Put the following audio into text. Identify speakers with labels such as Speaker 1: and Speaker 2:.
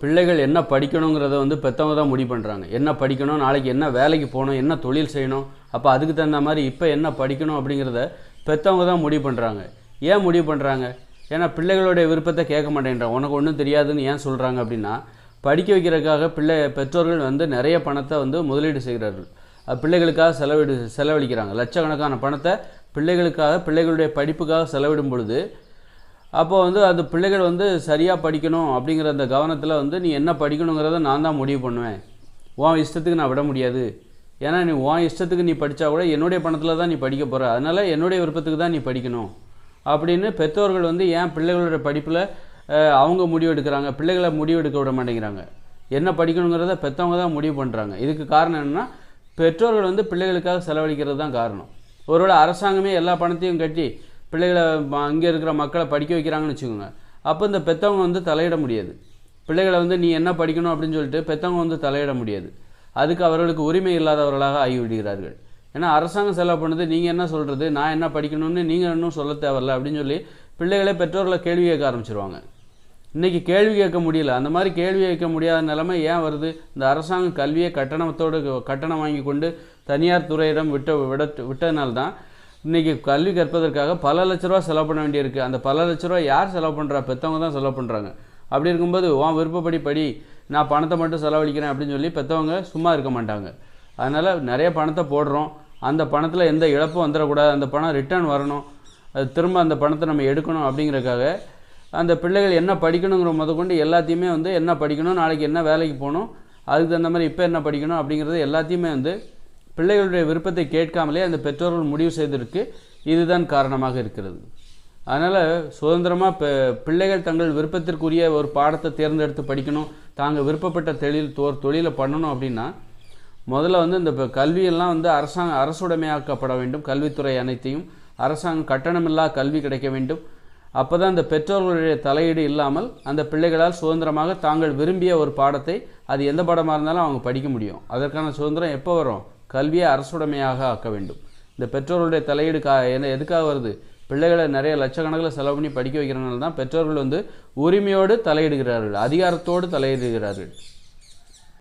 Speaker 1: பிள்ளைகள் என்ன படிக்கணுங்கிறத வந்து பெற்றவங்க தான் முடிவு பண்ணுறாங்க. என்ன படிக்கணும், நாளைக்கு என்ன வேலைக்கு போகணும், என்ன தொழில் செய்யணும், அப்போ அதுக்கு தகுந்த மாதிரி இப்போ என்ன படிக்கணும் அப்படிங்கிறத பெற்றவங்க தான் முடிவு பண்ணுறாங்க. ஏன் முடிவு பண்ணுறாங்க? ஏன்னா பிள்ளைகளுடைய விருப்பத்தை கேட்க மாட்டேன்றாங்க. உனக்கு ஒன்றும் தெரியாதுன்னு ஏன் சொல்கிறாங்க அப்படின்னா, படிக்க வைக்கிறதுக்காக பெற்றோர்கள் வந்து நிறைய பணத்தை வந்து முதலீடு செய்கிறார்கள். பிள்ளைகளுக்காக செலவழிக்கிறாங்க. லட்சக்கணக்கான பணத்தை பிள்ளைகளுடைய படிப்புக்காக செலவிடும் பொழுது, அப்போ வந்து அந்த பிள்ளைகள் வந்து சரியாக படிக்கணும் அப்படிங்கிற அந்த கவனத்தில் வந்து நீ என்ன படிக்கணுங்கிறத நான் தான் முடிவு பண்ணுவேன், உன் இஷ்டத்துக்கு நான் விட முடியாது. ஏன்னா நீ உன் இஷ்டத்துக்கு நீ படித்தா கூட என்னுடைய பணத்தில் தான் நீ படிக்க போகிற, அதனால் என்னுடைய விருப்பத்துக்கு தான் நீ படிக்கணும் அப்படின்னு பெற்றோர்கள் வந்து ஏன் பிள்ளைகளுடைய படிப்பில் அவங்க முடிவு எடுக்கிறாங்க, பிள்ளைகளை முடிவு எடுக்க விட மாட்டேங்கிறாங்க. என்ன படிக்கணுங்கிறத பெற்றவங்க தான் முடிவு பண்ணுறாங்க. இதுக்கு காரணம் என்னென்னா, பெற்றோர்கள் வந்து பிள்ளைகளுக்காக செலவழிக்கிறது தான் காரணம். ஒருவேளை அரசாங்கமே எல்லா பணத்தையும் கட்டி பிள்ளைகளை இங்கே இருக்கிற மக்களை படிக்க வைக்கிறாங்கன்னு வச்சுக்கோங்க, அப்போ இந்த பெற்றவங்க வந்து தலையிட முடியாது. பிள்ளைகளை வந்து நீ என்ன படிக்கணும் அப்படின்னு சொல்லிட்டு பெற்றவங்க வந்து தலையிட முடியாது. அதுக்கு அவர்களுக்கு உரிமை இல்லாதவர்களாக ஆகிவிடுகிறார்கள். ஏன்னா அரசாங்கம் செலவு பண்ணுது, நீங்கள் என்ன சொல்கிறது, நான் என்ன படிக்கணும்னு நீங்கள் இன்னும் சொல்ல தேவையில்ல அப்படின்னு சொல்லி பிள்ளைகளே பெற்றோர்களை கேள்வி கேட்க ஆரம்பிச்சிருவாங்க. இன்றைக்கி கேள்வி கேட்க முடியல. அந்த மாதிரி கேள்வி கேட்க முடியாத நிலைமை ஏன் வருது? இந்த அரசாங்கம் கல்வியை கட்டணம் வாங்கி கொண்டு தனியார் துறையிடம் விட்டதுனால்தான் இன்றைக்கி கல்வி கற்பதற்காக பல லட்ச ரூபா செலவு பண்ண வேண்டியிருக்கு. அந்த பல லட்ச ரூபா யார் செலவு பண்ணுறா? பெற்றவங்க தான் செலவு பண்ணுறாங்க. அப்படி இருக்கும்போது உன் விருப்பப்படி படி, நான் பணத்தை மட்டும் செலவழிக்கிறேன் அப்படின்னு சொல்லி பெற்றவங்க சும்மா இருக்க மாட்டாங்க. அதனால் நிறைய பணத்தை போடுறோம், அந்த பணத்தில் எந்த இழப்பும் வந்துடக்கூடாது, அந்த பணம் ரிட்டர்ன் வரணும், அது திரும்ப அந்த பணத்தை நம்ம எடுக்கணும் அப்படிங்கிறதுக்காக அந்த பிள்ளைகள் என்ன படிக்கணுங்கிற முதற்கொண்டு எல்லாத்தையுமே வந்து என்ன படிக்கணும், நாளைக்கு என்ன வேலைக்கு போகணும், அதுக்கு தகுந்த மாதிரி இப்போ என்ன படிக்கணும் அப்படிங்கிறது எல்லாத்தையுமே வந்து பிள்ளைகளுடைய விருப்பத்தை கேட்காமலே அந்த பெற்றோர்கள் முடிவு செய்ததற்கு இதுதான் காரணமாக இருக்கிறது. அதனால் சுதந்திரமாக பிள்ளைகள் தங்கள் விருப்பத்திற்குரிய ஒரு பாடத்தை தேர்ந்தெடுத்து படிக்கணும், தாங்கள் விருப்பப்பட்ட தொழிலை பண்ணணும் அப்படின்னா முதல்ல வந்து இந்த கல்வியெல்லாம் வந்து அரசுடைமையாக்கப்பட வேண்டும். கல்வித்துறை அனைத்தையும் அரசாங்கம் கட்டணமில்லா கல்வி கிடைக்க வேண்டும். அப்போ தான் இந்த பெற்றோர்களுடைய தலையீடு இல்லாமல் அந்த பிள்ளைகளால் சுதந்திரமாக தாங்கள் விரும்பிய ஒரு பாடத்தை, அது எந்த பாடமாக இருந்தாலும் அவங்க படிக்க முடியும். அதற்கான சுதந்திரம் எப்போ வரும்? கல்வியை அரசுடைமையாக ஆக்க வேண்டும். இந்த பெற்றோர்களுடைய தலையீடு எதுக்காக வருது? பிள்ளைகளை நிறைய லட்சக்கணக்கில் செலவு பண்ணி படிக்க வைக்கிறனால தான் பெற்றோர்கள் வந்து உரிமையோடு தலையிடுகிறார்கள், அதிகாரத்தோடு தலையிடுகிறார்கள்.